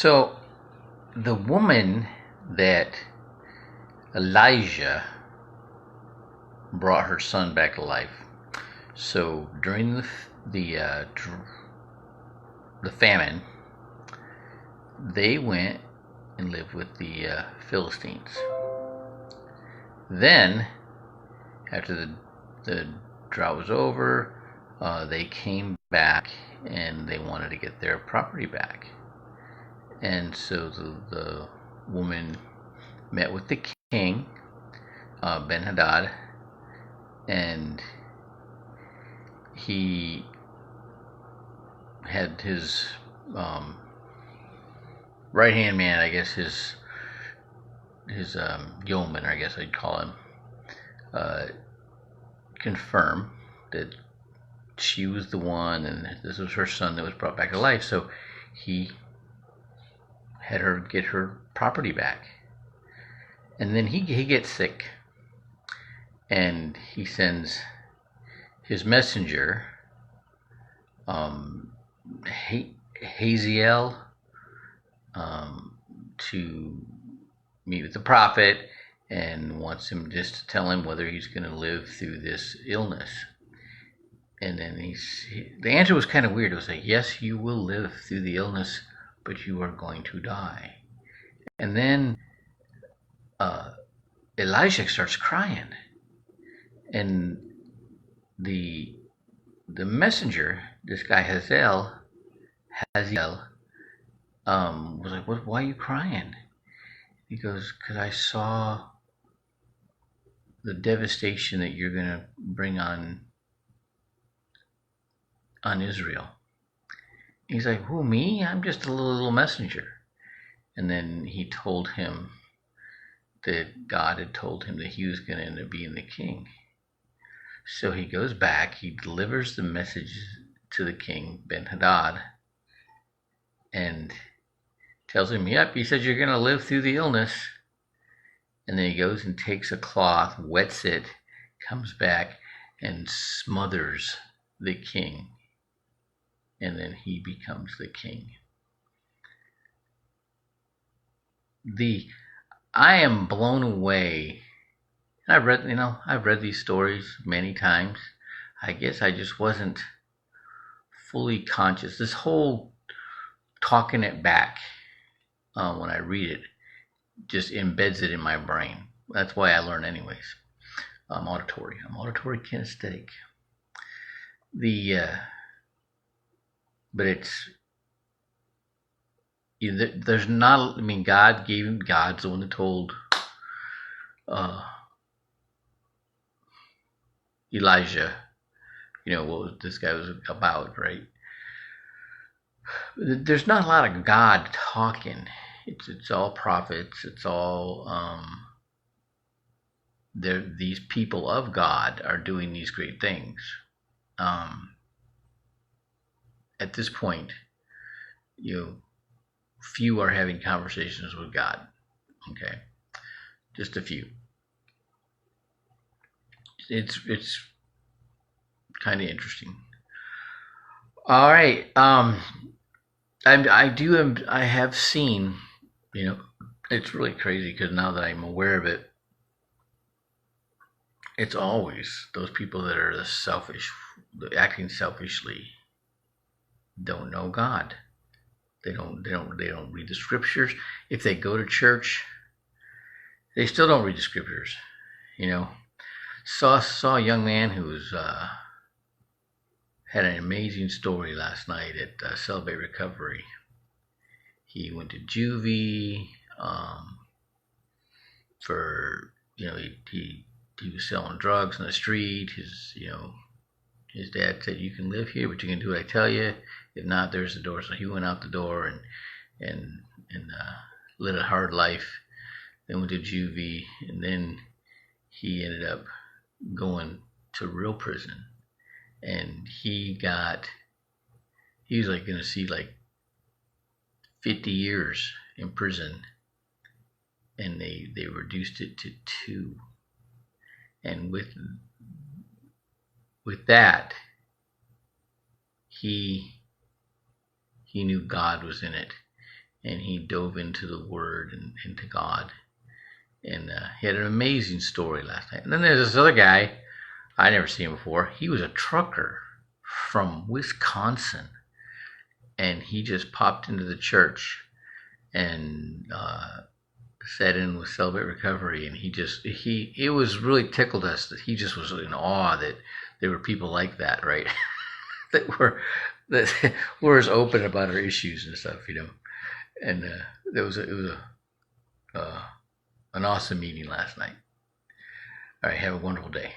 So the woman that Elijah brought her son back to life. So during the famine, they went and lived with the Philistines. Then, after the drought was over, they came back and they wanted to get their property back. And so the woman met with the king, Ben Hadad, and he had his right hand man, I guess his yeoman, I guess I'd call him, confirm that she was the one and this was her son that was brought back to life. So he had her get her property back. And then he gets sick, and he sends his messenger, Hazael, to meet with the prophet and wants him just to tell him whether he's going to live through this illness. And then the answer was kind of weird. It was like, yes, you will live through the illness, but you are going to die. And then Elijah starts crying, and the messenger, this guy Hazael, was like, "What? Why are you crying?" He goes, "Because I saw the devastation that you're going to bring on Israel." He's like, "Who, me? I'm just a little messenger." And then he told him that God had told him that he was going to end up being the king. So he goes back, he delivers the message to the king, Ben Hadad, and tells him, yep, he said you're going to live through the illness. And then he goes and takes a cloth, wets it, comes back, and smothers the king. And then he becomes the king. I am blown away. I've read these stories many times. I guess I just wasn't fully conscious. This whole talking it back, when I read it, just embeds it in my brain. That's why I learn anyways. I'm auditory kinesthetic. But it's, there's not, God's the one that told Elijah, what this guy was about, right? There's not a lot of God talking. It's all prophets. It's all these people of God are doing these great things. At this point, few are having conversations with God. Okay, just a few. It's kind of interesting. All right. I have seen, it's really crazy because now that I'm aware of it, it's always those people that are the selfish, acting selfishly, don't know God. They don't read the scriptures. If they go to church, they still don't read the scriptures. Saw a young man who was had an amazing story last night at Celebrate Recovery. He went to juvie for he was selling drugs on the street. His dad said, "You can live here, but you can do what I tell you. If not, there's the door." So he went out the door and lived a hard life. Then went to juvie, and then he ended up going to real prison. And he was like going to see like 50 years in prison, and they reduced it to 2. And with that, he knew God was in it, and he dove into the Word and into God. And he had an amazing story last night. And then there's this other guy I never seen him before. He was a trucker from Wisconsin, and he just popped into the church and sat in with Celebrate Recovery, and it was really tickled us that he just was in awe that there were people like that, right? that were as open about our issues and stuff, And it was an awesome meeting last night. All right, have a wonderful day.